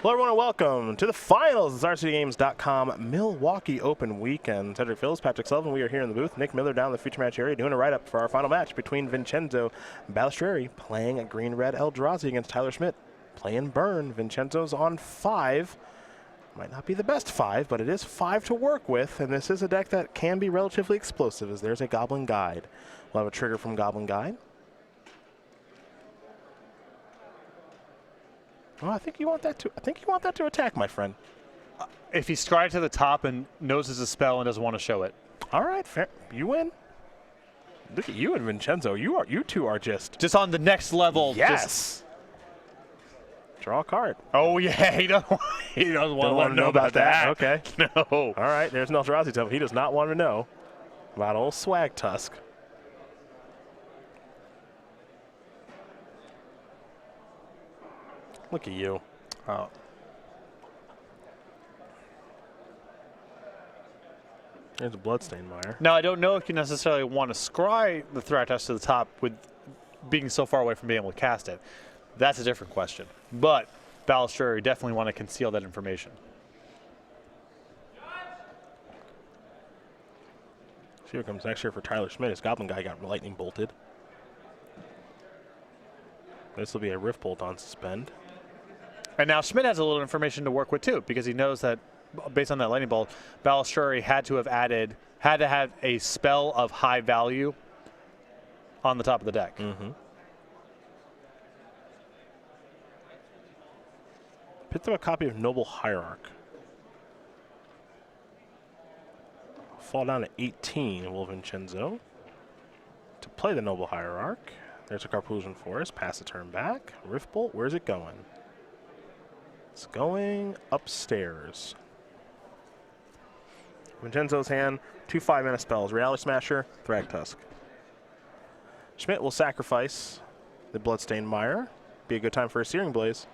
Hello everyone and welcome to the finals of SCGMKE Milwaukee Open Weekend. Cedric Phillips, Patrick Sullivan, we are here in the booth. Nick Miller down in the feature match area doing a write-up for our final match between Vincenzo Balistreri playing a green-red Eldrazi against Tyler Schmidt playing Burn. Vincenzo's on 5. Might not be the best 5, but it is 5 to work with, and this is a deck that can be relatively explosive as there's a Goblin Guide. We'll have a trigger from Goblin Guide. Oh, I think you want that to attack, my friend. If he's scryed to the top and knows it's a spell and doesn't want to show it. All right, fair. You win. Look at you and Vincenzo. You two are just on the next level. Yes. Draw a card. Oh yeah, he doesn't want to know about that. Okay. No. All right, there's no Eldrazi temple. He does not want to know about old Swag Tusk. Look at you. Oh. There's a Bloodstained Mire. Now, I don't know if you necessarily want to scry the Thragtusk to the top with being so far away from being able to cast it. That's a different question. But Balistreri definitely want to conceal that information. See what comes next year for Tyler Schmidt. His Goblin Guy got lightning bolted. This will be a Rift Bolt on suspend. And now Schmidt has a little information to work with too, because he knows that based on that lightning bolt, Balistreri had to have a spell of high value on the top of the deck. Mm-hmm. Picked up a copy of Noble Hierarch. Fall down to 18, will Vincenzo. To play the Noble Hierarch, there's a Carpusian Forest, pass the turn back. Rift Bolt, where's it going? It's going upstairs. Vincenzo's hand, 2 5-mana spells, Reality Smasher, Thragtusk. Schmidt will sacrifice the Bloodstained Mire. Be a good time for a Searing Blaze.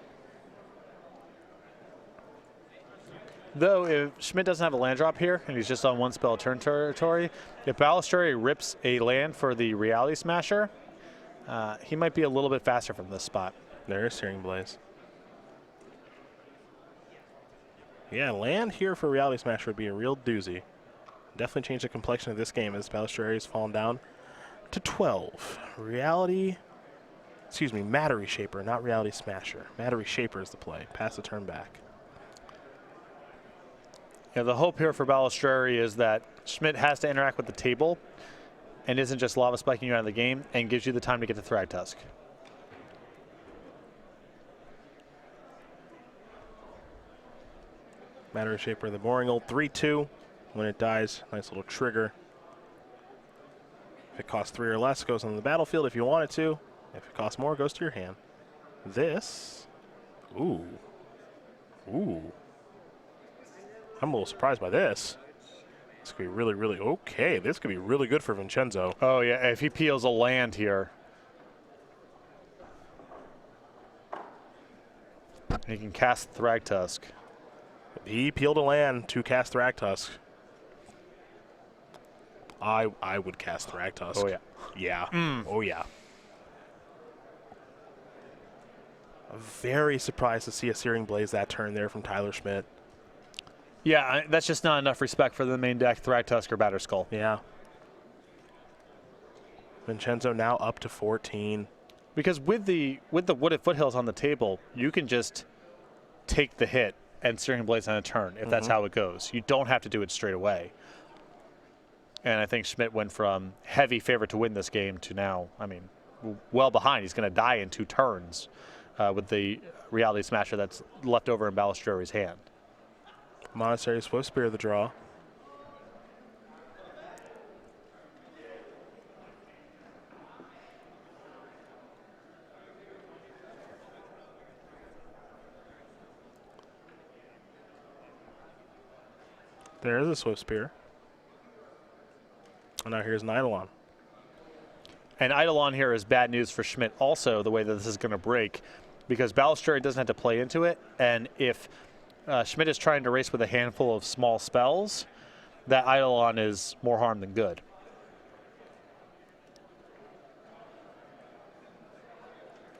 Though, if Schmidt doesn't have a land drop here, and he's just on 1 spell turn territory, if Balistreri rips a land for the Reality Smasher, he might be a little bit faster from this spot. There is Searing Blaze. Yeah, land here for Reality Smasher would be a real doozy. Definitely change the complexion of this game as Balistreri has fallen down to 12. Matter Reshaper, not Reality Smasher. Matter Reshaper is the play. Pass the turn back. Yeah, the hope here for Balistreri is that Schmidt has to interact with the table and isn't just lava spiking you out of the game and gives you the time to get to Thragtusk. Matter Reshaper, the boring old 3/2. When it dies, nice little trigger. If it costs 3 or less, it goes on the battlefield if you want it to. If it costs more, it goes to your hand. This, ooh. I'm a little surprised by this. This could be really, okay. This could be really good for Vincenzo. Oh yeah, if he peels a land here, he can cast Thragtusk. He peeled a land to cast Thragtusk. I would cast Thragtusk. Oh yeah. Yeah. Oh yeah. Very surprised to see a Searing Blaze that turn there from Tyler Schmidt. Yeah, that's just not enough respect for the main deck, Thragtusk or Batterskull. Yeah. Vincenzo now up to 14. Because with the Wooded Foothills on the table, you can just take the hit and Searing Blaze on a turn if that's how it goes. You don't have to do it straight away. And I think Schmidt went from heavy favorite to win this game to now, I mean, well behind. He's going to die in 2 turns with the Reality Smasher that's left over in Balistreri's hand. Monastery Swift Spear the draw. There is a Swift Spear. And now here's an Eidolon. And Eidolon here is bad news for Schmidt also, the way that this is going to break, because Balistreri doesn't have to play into it, and if Schmidt is trying to race with a handful of small spells, that Eidolon is more harm than good.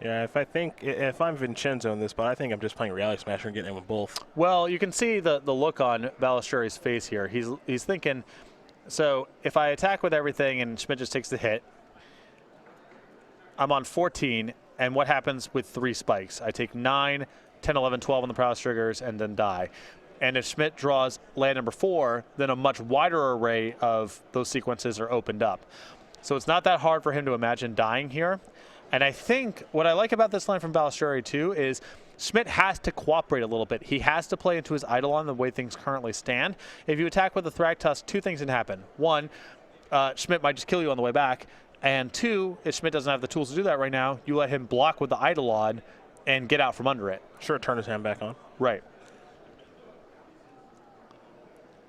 Yeah, if I'm Vincenzo in this, but I think I'm just playing Reality Smasher and getting in with both. Well, you can see the look on Balistreri's face here. He's thinking, so if I attack with everything and Schmidt just takes the hit, I'm on 14, and what happens with 3 spikes? I take 9, 10, 11, 12 on the prowess triggers, and then die. And if Schmidt draws land number 4, then a much wider array of those sequences are opened up. So it's not that hard for him to imagine dying here. And I think what I like about this line from Balistreri too is Schmidt has to cooperate a little bit. He has to play into his Eidolon the way things currently stand. If you attack with a Thragtusk, 2 things can happen. 1, Schmidt might just kill you on the way back. And 2, if Schmidt doesn't have the tools to do that right now, you let him block with the Eidolon and get out from under it. Sure, turn his hand back on. Right.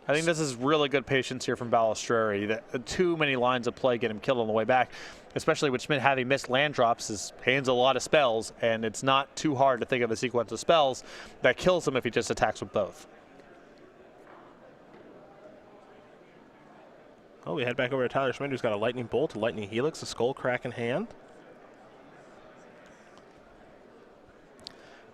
I think this is really good patience here from Balistreri. That too many lines of play get him killed on the way back, especially with Schmidt having missed land drops. His hand's a lot of spells, and it's not too hard to think of a sequence of spells that kills him if he just attacks with both. Oh, we head back over to Tyler Schmidt, who's got a Lightning Bolt, a Lightning Helix, a Skull Crack in hand.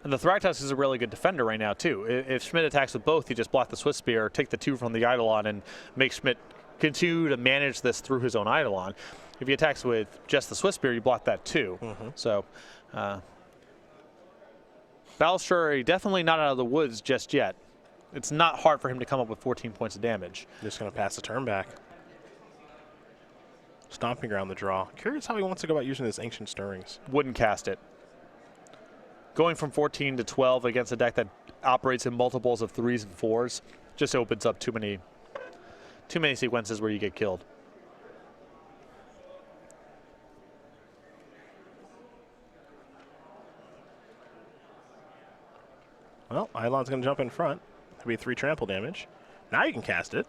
And the Thragtusk is a really good defender right now, too. If Schmidt attacks with both, you just block the Swift Spear, take the 2 from the Eidolon, and make Schmidt continue to manage this through his own Eidolon. If he attacks with just the Swift Spear, you block that too. So, Balistreri definitely not out of the woods just yet. It's not hard for him to come up with 14 points of damage. Just going to pass the turn back. Stomping Ground the draw. Curious how he wants to go about using his Ancient Stirrings. Wouldn't cast it. Going from 14 to 12 against a deck that operates in multiples of 3s and 4s just opens up too many sequences where you get killed. Well, Eidolon's going to jump in front. It'll be 3 trample damage. Now you can cast it.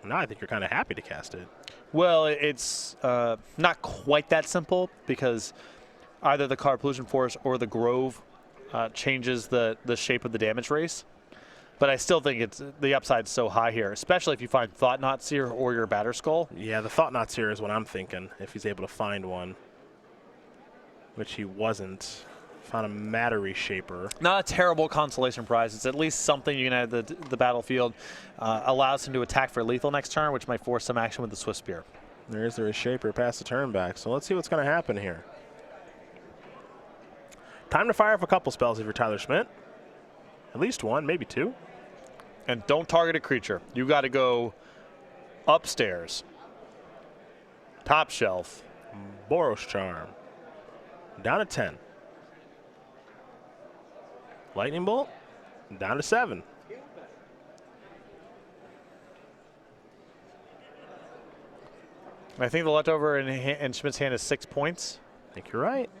Now I think you're kind of happy to cast it. Well, it's not quite that simple because either the Card Pollution Force or the Grove changes the shape of the damage race. But I still think the upside's so high here, especially if you find Thought Knot Seer or your Batter Skull. Yeah, the Thought Knot Seer is what I'm thinking, if he's able to find one, which he wasn't. Found a Matter Reshaper. Not a terrible consolation prize. It's at least something you can add to the battlefield. Allows him to attack for lethal next turn, which might force some action with the Swift Spear. There's the Reshaper past the turn back. So let's see what's going to happen here. Time to fire up a couple spells if you're Tyler Schmidt. At least 1, maybe 2. And don't target a creature. You got to go upstairs. Top shelf. Boros Charm. Down to 10. Lightning Bolt, down to 7. I think the leftover in Schmidt's hand is 6 points. I think you're right.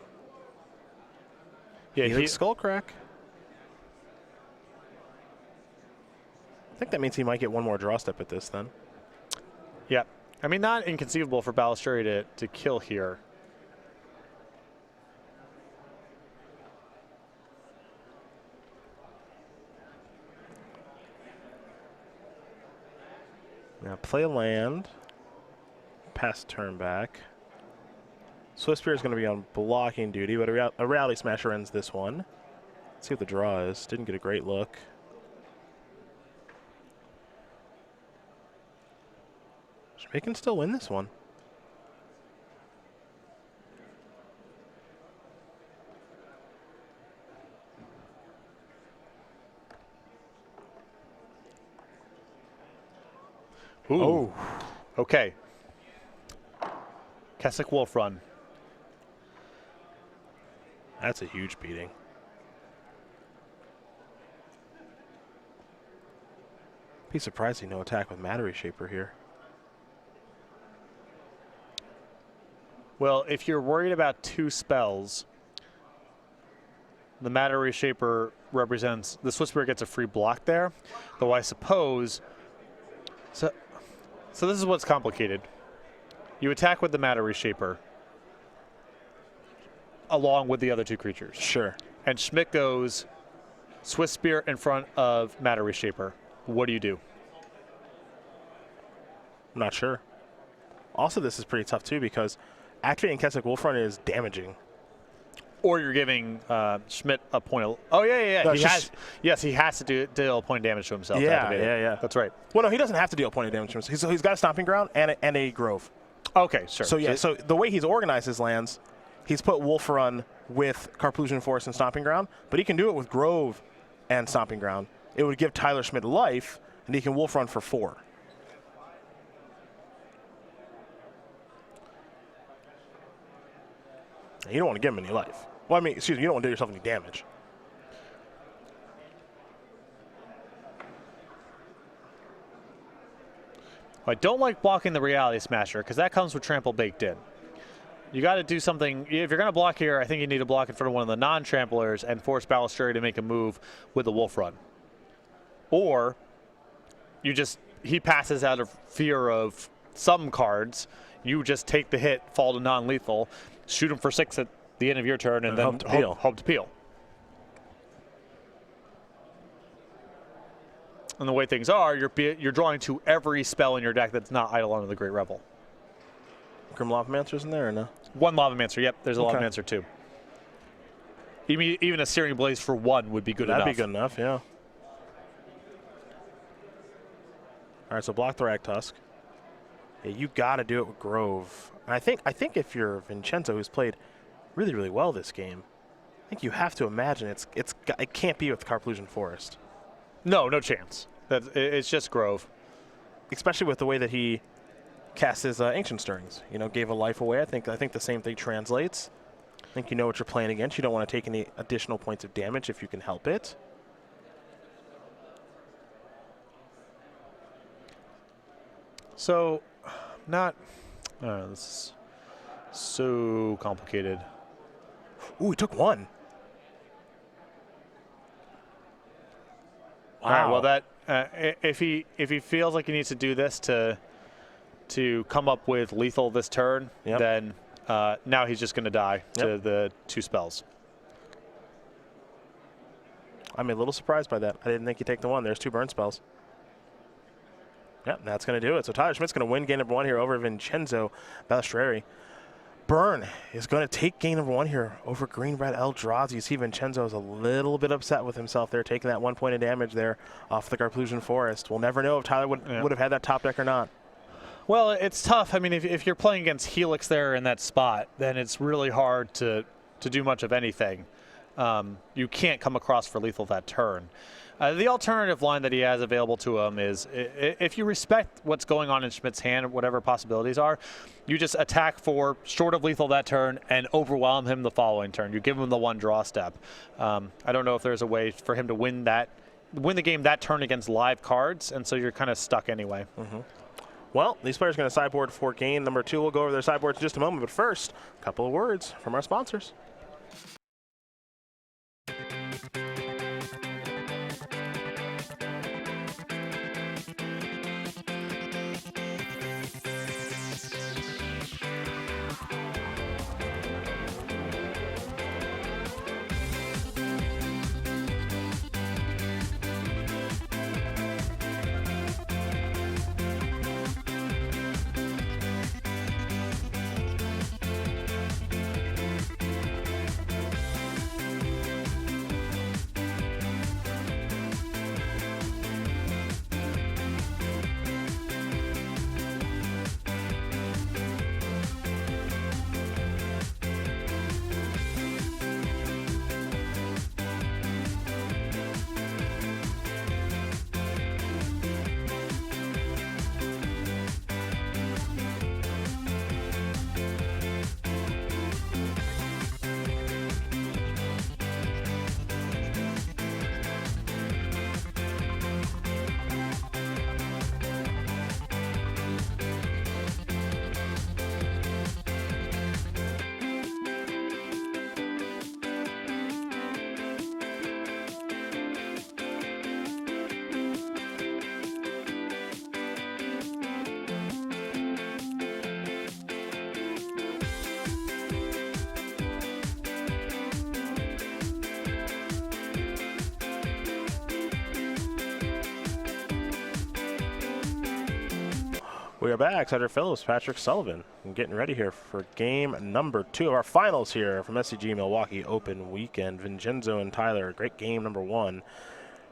Yeah, Helix Skull Crack. I think that means he might get 1 more draw step at this then. Yeah. I mean, not inconceivable for Balistreri to kill here. Now play a land, pass turn back. Swift Spear is going to be on blocking duty, but a Reality Smasher ends this one. Let's see what the draw is. Didn't get a great look. Schmidt can still win this one. Ooh. Oh. Okay. Keswick Wolf Run. That's a huge beating. Be surprising no attack with Matter Reshaper here. Well, if you're worried about 2 spells, the Matter Reshaper represents the Swift Spear gets a free block there. Though I suppose so this is what's complicated. You attack with the Matter Reshaper along with the other 2 creatures. Sure. And Schmidt goes Swift Spear in front of Matter Reshaper. What do you do? I'm not sure. Also, this is pretty tough too because activating Kessig Wolfrun is damaging. Or you're giving Schmidt a point of... Oh, yeah. No, he has to deal a point of damage to himself. Yeah. That's right. Well, no, he doesn't have to deal a point of damage to himself. So he's got a Stomping Ground and a Grove. Okay, sure. So the way he's organized his lands, he's put Wolfrun with Carplusion Forest and Stomping Ground, but he can do it with Grove and Stomping Ground. It would give Tyler Schmidt life, and he can Wolfrun for 4. You don't want to give him any life. Well, I mean, excuse me, you don't want to do yourself any damage. I don't like blocking the Reality Smasher because that comes with trample baked in. You got to do something. If you're going to block here, I think you need to block in front of one of the non-tramplers and force Balistreri to make a move with the Wolf Run. Or he passes out of fear of some cards. You just take the hit, fall to non-lethal, shoot him for 6 at the end of your turn, and then hope to peel. And the way things are, you're drawing to every spell in your deck that's not Eidolon of the Great Revel. Grim Lavamancer's in there or no? 1 Lavamancer, yep. There's a Lavamancer too. Even a Searing Blaze for 1 would be good enough. That'd be good enough, yeah. All right, so block the Ragtusk. Yeah, you got to do it with Grove. And I think if you're Vincenzo, who's played really, really well this game, I think you have to imagine it can't be with Carplusion Forest. No chance. It's just Grove. Especially with the way that he cast his Ancient Stirrings. Gave a life away. I think the same thing translates. I think you know what you're playing against. You don't want to take any additional points of damage if you can help it. So, this is so complicated. Ooh, he took 1. Wow. All right, well, that if he feels like he needs to do this to come up with lethal this turn, then now he's just going to die to the 2 spells. I'm a little surprised by that. I didn't think he'd take the 1. There's 2 burn spells. Yep, that's going to do it. So Tyler Schmidt's going to win game number 1 here over Vincenzo Balistreri. Burn is going to take game number 1 here over Green-Red Eldrazi. You see Vincenzo is a little bit upset with himself there, taking that 1 point of damage there off the Carplusion Forest. We'll never know if Tyler would have had that top deck or not. Well, it's tough. I mean, if you're playing against Helix there in that spot, then it's really hard to do much of anything. You can't come across for lethal that turn. The alternative line that he has available to him is if you respect what's going on in Schmidt's hand, whatever possibilities are, you just attack for short of lethal that turn and overwhelm him the following turn. You give him the 1 draw step. I don't know if there's a way for him to win the game that turn against live cards, and so you're kind of stuck anyway. Mm-hmm. Well, these players are going to sideboard for game number 2. We'll go over their sideboards in just a moment, but first, a couple of words from our sponsors. We are back. Cedric Phillips, Patrick Sullivan, and getting ready here for game number 2 of our finals here from SCG Milwaukee Open Weekend. Vincenzo and Tyler, great game number 1.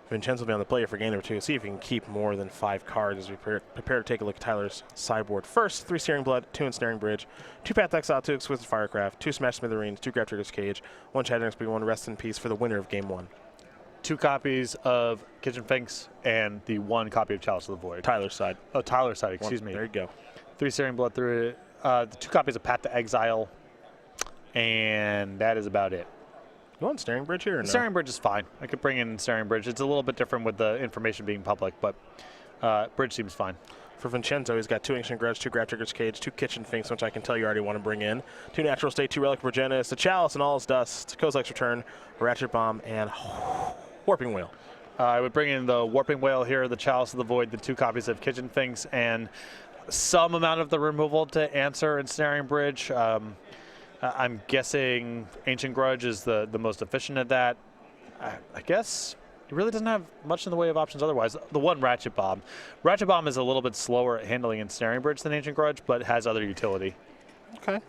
Vincenzo will be on the player for game number 2. See if he can keep more than 5 cards as we prepare to take a look at Tyler's sideboard. First, 3 Searing Blood, 2 Ensnaring Bridge, 2 Path Exile, 2 Exquisite Firecraft, 2 Smash Smithereens, 2 Grab Trigger's Cage, 1 Shattering Speed, 1 Rest in Peace for the winner of game 1. 2 copies of Kitchen Finks and the 1 copy of Chalice of the Void. Tyler's side. Oh, Tyler's side, excuse me. There you go. 3 Searing Blood through the 2 copies of Path to Exile, and that is about it. You want Ensnaring Bridge here or no? Ensnaring Bridge is fine. I could bring in Ensnaring Bridge. It's a little bit different with the information being public, but Bridge seems fine. For Vincenzo, he's got 2 Ancient Grudge, 2 Grab Trigger's Cage, 2 Kitchen Finks, which I can tell you already want to bring in, 2 Natural State, 2 Relic of Progenitus, a Chalice and All His Dust, Kozilek's Return, Ratchet Bomb, and Warping Wheel. I would bring in the Warping Whale here, the Chalice of the Void, the 2 copies of Kitchen Finks, and some amount of the removal to answer Ensnaring Bridge. I'm guessing Ancient Grudge is the most efficient at that. I guess it really doesn't have much in the way of options otherwise. The 1 Ratchet Bomb. Ratchet Bomb is a little bit slower at handling Ensnaring Bridge than Ancient Grudge, but has other utility. Okay.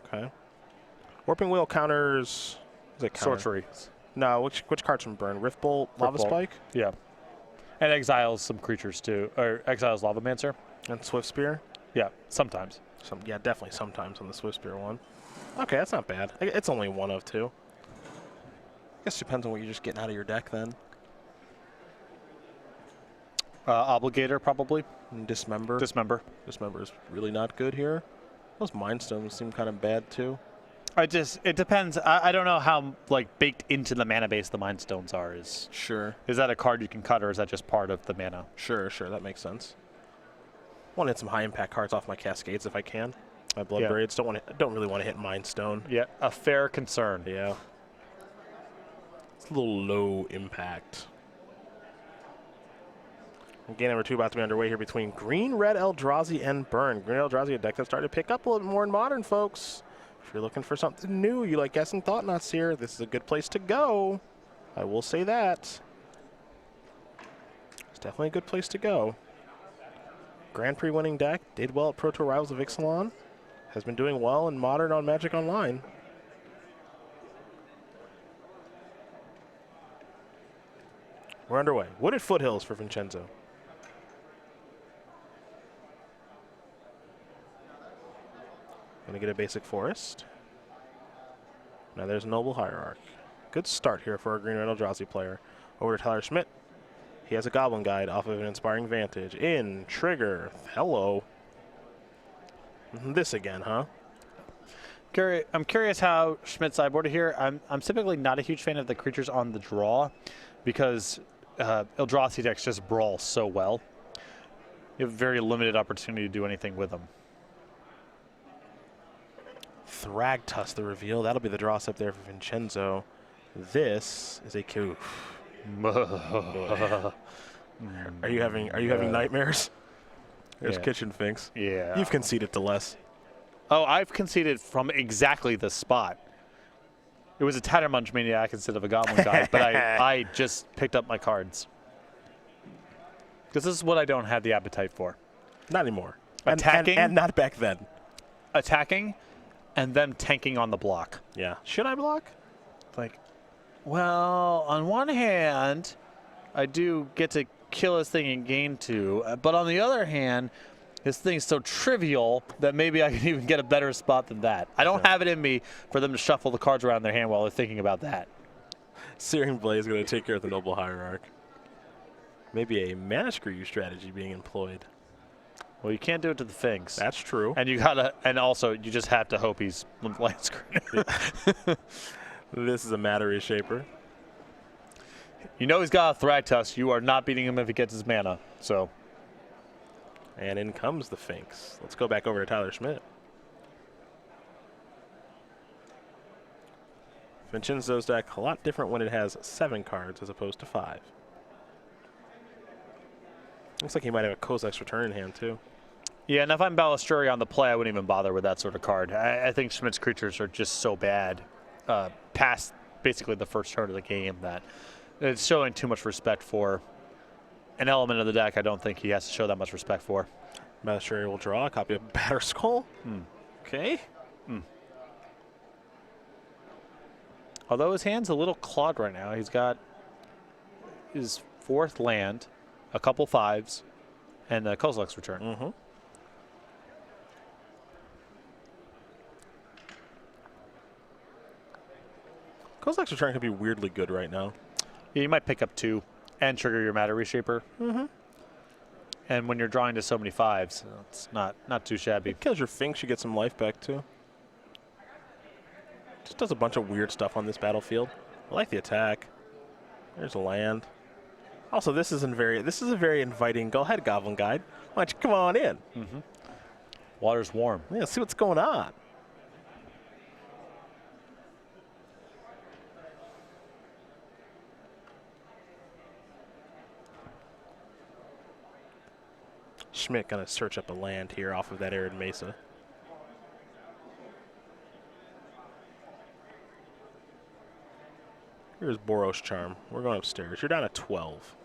Okay. Warping Wheel counters... Is it counter? Sorcery. No, which cards from Burn? Rift Bolt, Lava Spike? Yeah. And exiles some creatures too, or exiles Lavamancer. And Swift Spear? Yeah, sometimes. Yeah, definitely sometimes on the Swift Spear one. Okay, that's not bad. It's only 1 of 2. I guess it depends on what you're just getting out of your deck then. Obligator, probably. And Dismember. Dismember. Dismember is really not good here. Those Mind Stones seem kind of bad too. It depends. I don't know how baked into the mana base the Mind Stones are. Is that a card you can cut, or is that just part of the mana? Sure, that makes sense. Want to hit some high impact cards off my Cascades if I can. My Blood Braids don't really want to hit Mind Stone. Yeah, a fair concern. Yeah. It's a little low impact. Game number 2 about to be underway here between Green, Red, Eldrazi, and Burn. Green Eldrazi, a deck that's started to pick up a little bit more in Modern, folks. If you're looking for something new, you like guessing Thought-Knots here, this is a good place to go. I will say that. It's definitely a good place to go. Grand Prix winning deck, did well at Pro Tour Rivals of Ixalan, has been doing well in Modern on Magic Online. We're underway. Wooded Foothills for Vincenzo. Gonna get a basic forest. Now there's Noble Hierarch. Good start here for a Green Red Eldrazi player. Over to Tyler Schmidt. He has a Goblin Guide off of an Inspiring Vantage. In, trigger, hello. This again, huh? I'm curious how Schmidt's sideboarded here. I'm typically not a huge fan of the creatures on the draw because Eldrazi decks just brawl so well. You have very limited opportunity to do anything with them. Thragtusk, the reveal. That'll be the draw step there for Vincenzo. This is a coup. Are you having nightmares? There's Kitchen Finks. Yeah. You've conceded to less. Oh, I've conceded from exactly the spot. It was a Tattermunch Maniac instead of a Goblin Guide, but I just picked up my cards. Because this is what I don't have the appetite for. Not anymore. Attacking. And not back then. Attacking and then tanking on the block. Yeah. Should I block? Well, on one hand, I do get to kill this thing and gain 2, but on the other hand, this thing's so trivial that maybe I can even get a better spot than that. I don't have it in me for them to shuffle the cards around their hand while they're thinking about that. Searing Blade is going to take care of the Noble Hierarch. Maybe a Mana Screw strategy being employed. Well, you can't do it to the Finks. That's true. And also you just have to hope he's land screen. This is a Matter Shaper. You know he's got a Thragtusk. You are not beating him if he gets his mana. So. And in comes the Finks. Let's go back over to Tyler Schmidt. Vincenzo's deck a lot different when it has 7 cards as opposed to 5. Looks like he might have a Kozilek's Return in hand too. Yeah, and if I'm Balistreri on the play, I wouldn't even bother with that sort of card. I think Schmidt's creatures are just so bad past basically the first turn of the game that it's showing too much respect for an element of the deck I don't think he has to show that much respect for. Balistreri will draw a copy of Batter Skull. Okay. Although his hand's a little clawed right now. He's got his 4th land, a couple 5s, and a Kozilek's Return. Kozilek's Return could be weirdly good right now. Yeah, you might pick up 2 and trigger your Matter Reshaper. And when you're drawing to so many 5s, it's not too shabby. It kills your Finks, you get some life back too. Just does a bunch of weird stuff on this battlefield. I like the attack. There's a land. Also, this is a very inviting. Go ahead, Goblin Guide. Why don't you come on in? Water's warm. Yeah, see what's going on. Schmidt gonna search up a land here off of that Arid Mesa. Here's Boros Charm. We're going upstairs. You're down to 12.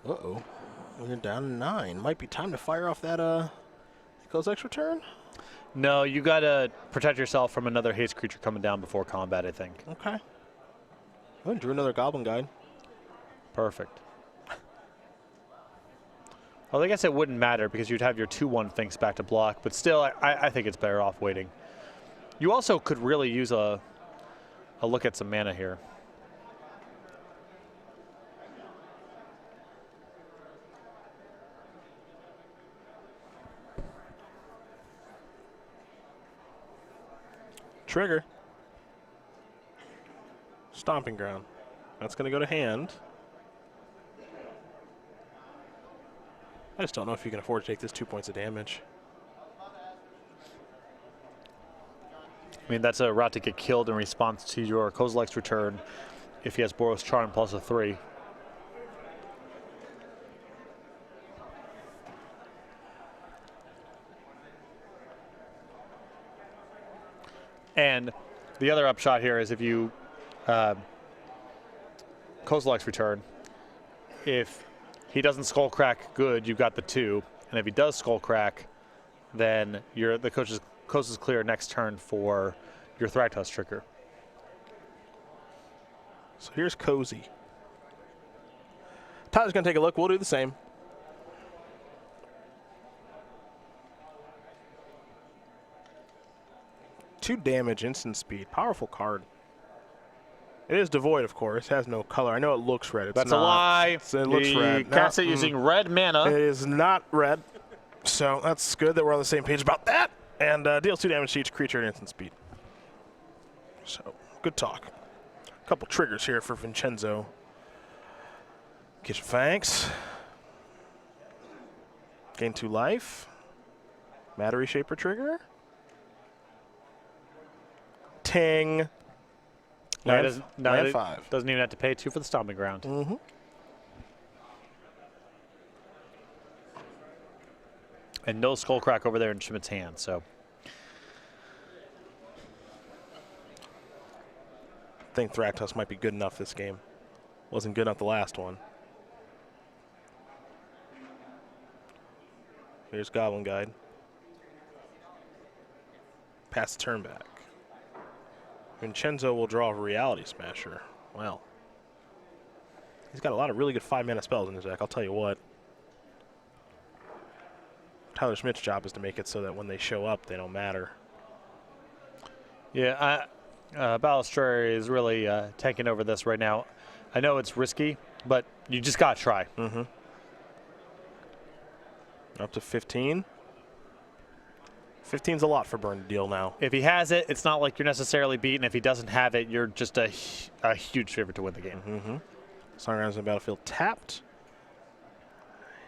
Uh-oh. We're down to 9. Might be time to fire off that Kozilek's Return. No, you got to protect yourself from another haste creature coming down before combat, I think. Okay. Oh, drew another Goblin Guide. Perfect. Well, I guess it wouldn't matter because you'd have your 2/1 Finks back to block, but still, I think it's better off waiting. You also could really use a look at some mana here. Trigger. Stomping Ground. That's going to go to hand. I just don't know if you can afford to take this 2 points of damage. I mean, that's a route to get killed in response to your Kozilek's Return if he has Boros Charm plus a 3. And the other upshot here is if you Kozilek's Return, if he doesn't Skull Crack, good, you've got the 2. And if he does Skull Crack, then the coast is clear next turn for your Thragtusk trigger. So here's Cozy. Tyler's going to take a look. We'll do the same. Two damage, instant speed. Powerful card. It is devoid, of course. It has no color. I know it looks red. It's That's not. a lie. It looks red. Cast it using red mana. It is not red. So that's good that we're on the same page about that. And deals 2 damage to each creature at instant speed. So, good talk. A couple triggers here for Vincenzo. Get your Fangs. Gain 2 life. Matter Reshaper trigger. Ting. Now he doesn't, land 5. Doesn't even have to pay 2 for the Stomping Ground. Mm-hmm. And no Skull Crack over there in Schmidt's hand, so. I think Thragtusk might be good enough this game. Wasn't good enough the last one. Here's Goblin Guide. Pass the turn back. Vincenzo will draw a Reality Smasher. Well, he's got a lot of really good 5-mana spells in his deck, I'll tell you what. Tyler Schmidt's job is to make it so that when they show up, they don't matter. Yeah, Balistreri is really taking over this right now. I know it's risky, but you just got to try. Mm-hmm. Up to 15. 15's a lot for Burn to deal now. If he has it, it's not like you're necessarily beaten. If he doesn't have it, you're just a huge favorite to win the game. Mm-hmm. Sunrise on the battlefield tapped.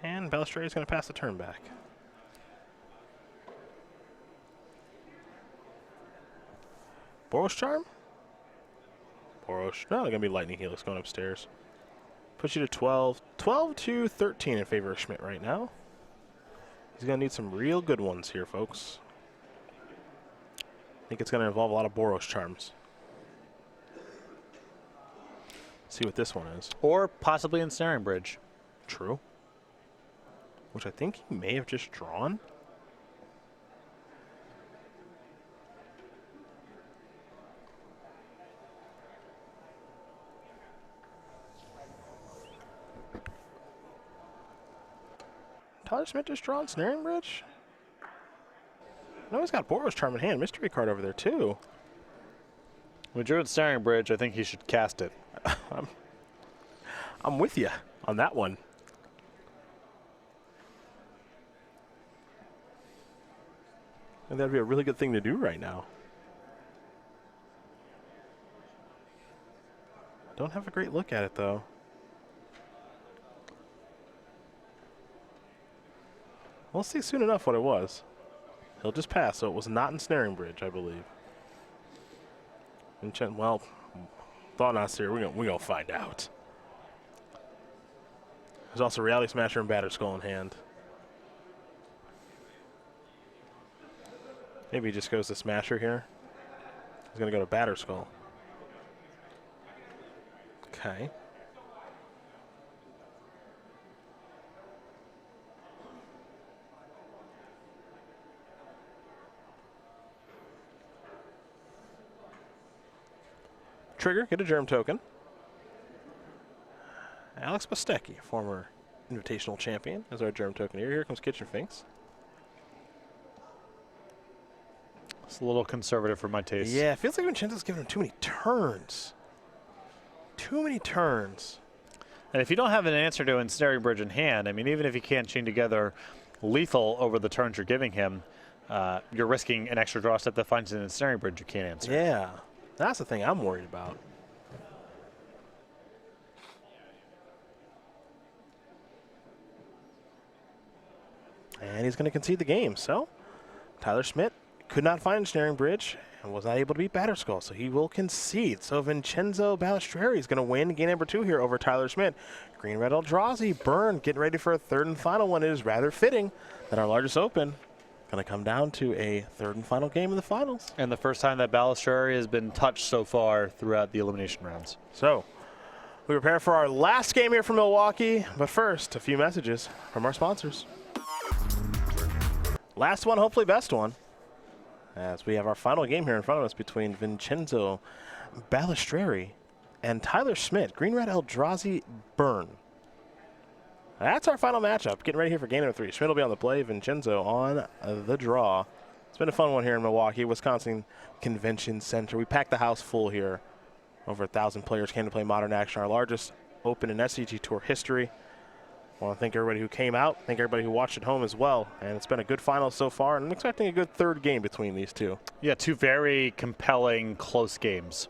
And Balistreri is going to pass the turn back. Boros Charm? Boros. No, they're going to be Lightning Helix going upstairs. Push you to 12. 12 to 13 in favor of Schmidt right now. He's going to need some real good ones here, folks. I think it's going to involve a lot of Boros Charms. See what this one is. Or possibly Ensnaring Bridge. True. Which I think he may have just drawn. Tyler Schmidt just drawn Snaring Bridge? No, he's got Boros Charm in hand. Mystery card over there, too. When you're in Snaring Bridge, I think he should cast it. I'm with you on that one. And that'd be a really good thing to do right now. Don't have a great look at it, though. We'll see soon enough what it was. He'll just pass, so it was not in Snaring Bridge, I believe. And well, thought not here. We're gonna find out. There's also Reality Smasher and Batter Skull in hand. Maybe he just goes to Smasher here. He's gonna go to Batter Skull. Okay. Trigger, get a Germ token. Alex Bostecki, former Invitational champion, is our Germ token here. Here comes Kitchen Finks. It's a little conservative for my taste. Yeah, it feels like Vincenzo's giving him too many turns. Too many turns. And if you don't have an answer to Ensnaring Bridge in hand, I mean, even if you can't chain together lethal over the turns you're giving him, you're risking an extra draw step that finds an Ensnaring Bridge you can't answer. Yeah, that's the thing I'm worried about. And he's going to concede the game. So Tyler Schmidt could not find Snaring Bridge and was not able to beat Batter Skull, so he will concede. So Vincenzo Balistreri is going to win game number 2 here over Tyler Schmidt. Green Red Eldrazi, Burn, getting ready for a third and final one. It is rather fitting that our largest open going to come down to a third and final game in the finals. And the first time that Balistreri has been touched so far throughout the elimination rounds. So we prepare for our last game here from Milwaukee, but first, a few messages from our sponsors. Last one, hopefully best one, as we have our final game here in front of us between Vincenzo Balistreri and Tyler Schmidt. Green Red Eldrazi, Burn. That's our final matchup. Getting ready here for game number 3. Schmidt will be on the play, Vincenzo on the draw. It's been a fun one here in Milwaukee, Wisconsin Convention Center. We packed the house full here. Over 1,000 players came to play Modern Action, our largest open in SCG Tour history. I want to thank everybody who came out, thank everybody who watched at home as well. And it's been a good final so far, and I'm expecting a good third game between these two. Yeah, 2 very compelling, close games.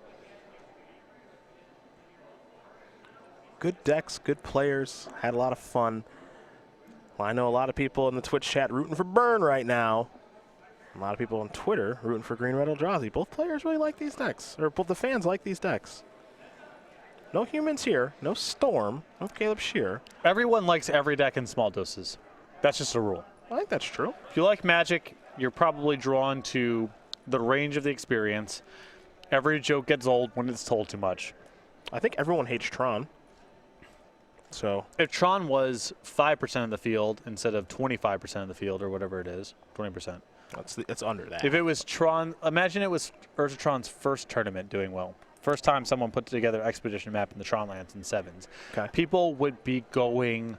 Good decks, good players, had a lot of fun. Well, I know a lot of people in the Twitch chat rooting for Burn right now. A lot of people on Twitter rooting for Green Red Eldrazi. Both players really like these decks, or both the fans like these decks. No humans here, no Storm, no Caleb Shear. Everyone likes every deck in small doses. That's just a rule. I think that's true. If you like Magic, you're probably drawn to the range of the experience. Every joke gets old when it's told too much. I think everyone hates Tron. So if Tron was 5% of the field instead of 25% of the field or whatever it is, 20%. It's under that. If it was Tron, imagine it was Urza-Tron's first tournament doing well. First time someone put together Expedition map in the Tron lands in 7s. Okay. People would be going...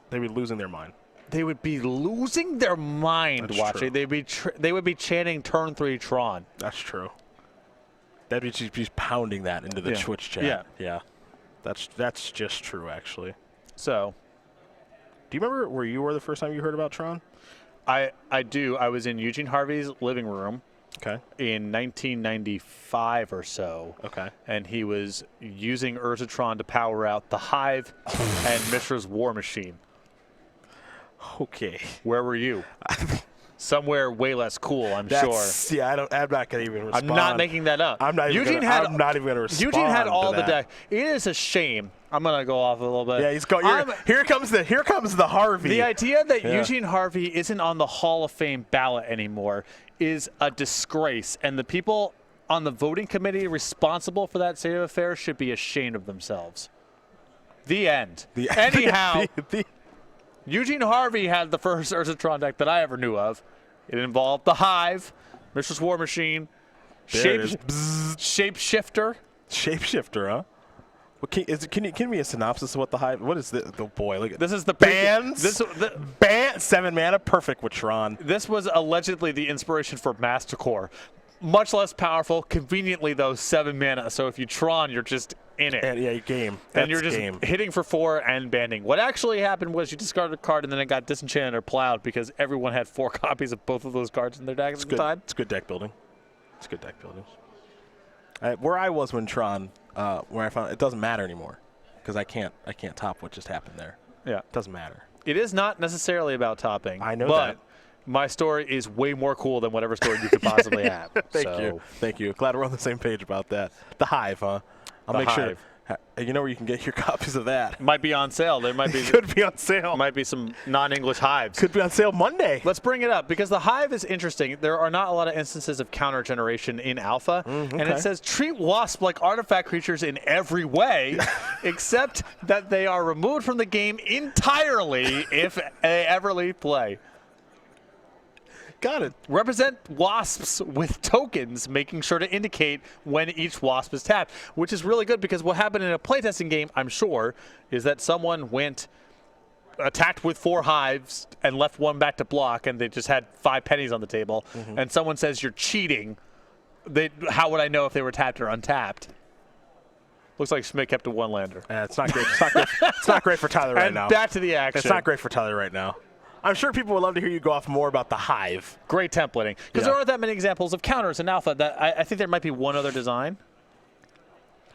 They'd be losing their mind. They would be losing their mind That's watching. true. They would be chanting turn 3 Tron. That's true. That'd be just pounding that into the Twitch chat. Yeah. Yeah. That's just true, actually. So, do you remember where you were the first time you heard about Tron? I do. I was in Eugene Harvey's living room. Okay. In 1995 or so. Okay. And he was using Urza-Tron to power out the Hive and Mishra's War Machine. Okay. Where were you? Somewhere way less cool, I'm sure. Yeah, I'm not going to even respond. I'm not making that up. I'm not even going to respond. Eugene had all the deck. It is a shame. I'm going to go off a little bit. Yeah, he's going. Here comes the Harvey. The idea that Eugene Harvey isn't on the Hall of Fame ballot anymore is a disgrace, and the people on the voting committee responsible for that state of affairs should be ashamed of themselves. The end. Anyhow, Eugene Harvey had the first Urzatron deck that I ever knew of. It involved the Hive, Mistress War Machine, Shapeshifter. Shapeshifter, huh? Well, can you give me a synopsis of what the Hive? What is the boy? Look at this is the bands. Band 7 mana, perfect with Tron. This was allegedly the inspiration for Master Core. Much less powerful, conveniently though 7 mana. So if you Tron, you're just in it. And, yeah, game. And you're just hitting for 4 and banding. What actually happened was you discarded a card and then it got disenchanted or plowed because everyone had 4 copies of both of those cards in their deck at the time. It's good deck building. It's good deck building. Where I was when Tron, where I found it doesn't matter anymore because I can't top what just happened there. Yeah, it doesn't matter. It is not necessarily about topping. I know but that. My story is way more cool than whatever story you could possibly have. Thank you. Glad we're on the same page about that. The Hive, huh? I'll make sure. You know where you can get your copies of that. Might be on sale. There might be. Could be on sale. Might be some non-English Hives. Could be on sale Monday. Let's bring it up because the Hive is interesting. There are not a lot of instances of counter generation in Alpha, and it says treat wasp like artifact creatures in every way, except that they are removed from the game entirely if they ever leave play. Got it. Represent wasps with tokens, making sure to indicate when each wasp is tapped, which is really good because what happened in a playtesting game, I'm sure, is that someone attacked with 4 hives and left 1 back to block, and they just had 5 pennies on the table, and someone says you're cheating. How would I know if they were tapped or untapped? Looks like Schmidt kept a 1-lander. It's not great. It's not great for Tyler right now. And back to the action. It's not great for Tyler right now. I'm sure people would love to hear you go off more about the Hive. Great templating. Because there aren't that many examples of counters in Alpha. That I think there might be one other design.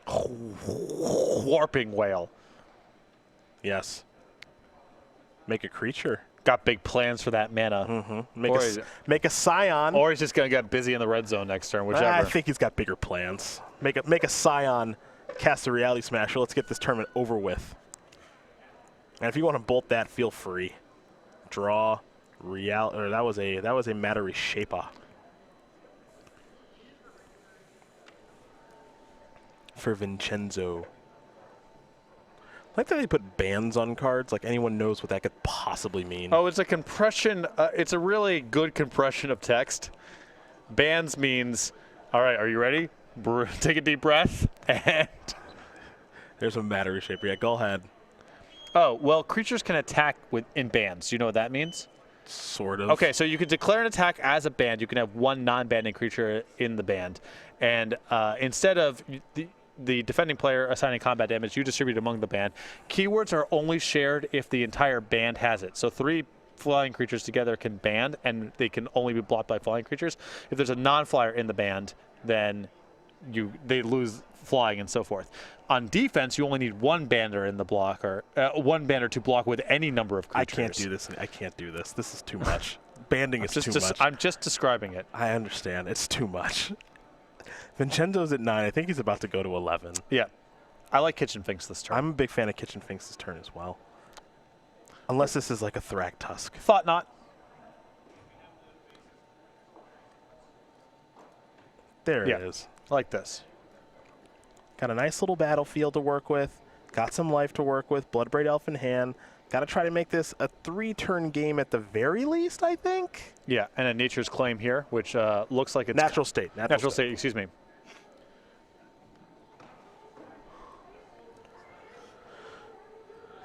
Warping Whale. Yes. Make a creature. Got big plans for that mana. Make a Scion. Or he's just going to get busy in the red zone next turn, whichever. I think he's got bigger plans. Make a Scion, cast the Reality Smasher. Let's get this tournament over with. And if you want to bolt that, feel free. Draw, that was a Matter Reshaper. For Vincenzo. I like that they put bans on cards, like anyone knows what that could possibly mean. Oh, it's a compression. It's a really good compression of text. Bans means, all right, are you ready? Take a deep breath. And there's a Matter Reshaper. Yeah, go ahead. Oh, well, creatures can attack in bands. Do you know what that means? Sort of. Okay, so you can declare an attack as a band. You can have 1 non-banding creature in the band. And instead of the defending player assigning combat damage, you distribute among the band. Keywords are only shared if the entire band has it. So 3 flying creatures together can band, and they can only be blocked by flying creatures. If there's a non-flyer in the band, then they lose flying and so forth. On defense, you only need 1 bander in the block, or 1 bander to block with any number of creatures. I can't do this. This is too much. Banding is too much. I'm just describing it. I understand. It's too much. Vincenzo's at 9. I think he's about to go to 11. Yeah. I like Kitchen Finks this turn. I'm a big fan of Kitchen Finks this turn as well. Unless this is like a Thrak Tusk. Thought not. There it is. Like this. Got a nice little battlefield to work with. Got some life to work with. Bloodbraid Elf in hand. Got to try to make this a 3-turn game at the very least, I think. Yeah, and a Nature's Claim here, which looks like it's... Natural State. Natural State, excuse me.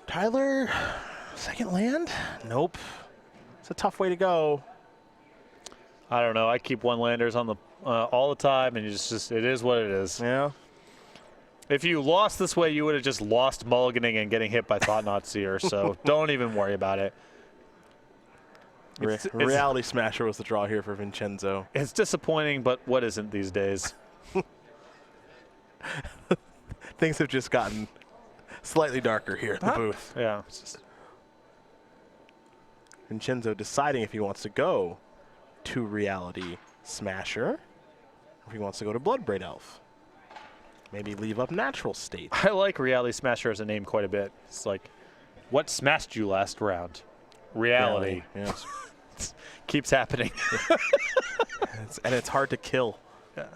Tyler, second land? Nope. It's a tough way to go. I don't know. I keep 1-landers on the all the time, and it is what it is. Yeah. If you lost this way, you would have just lost mulliganing and getting hit by Thought-Knot Seer, so don't even worry about it. Reality Smasher was the draw here for Vincenzo. It's disappointing, but what isn't these days? Things have just gotten slightly darker here at the booth. Yeah. Vincenzo deciding if he wants to go to Reality Smasher, or if he wants to go to Bloodbraid Elf. Maybe leave up Natural State. I like Reality Smasher as a name quite a bit. It's like, what smashed you last round? Reality. Yes. Keeps happening. And it's hard to kill. Yeah.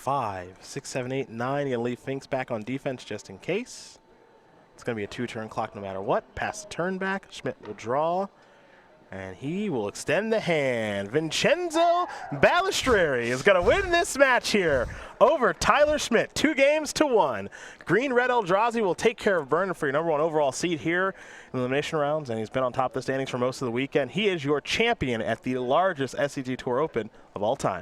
5, 6, 7, 8, 9. You're going to leave Finks back on defense just in case. It's going to be a 2-turn clock no matter what. Pass the turn back. Schmidt will draw. And he will extend the hand. Vincenzo Balistreri is going to win this match here over Tyler Schmidt, 2-1. Green Red Eldrazi will take care of Burn for your #1 overall seed here in the elimination rounds, and he's been on top of the standings for most of the weekend. He is your champion at the largest SCG Tour Open of all time.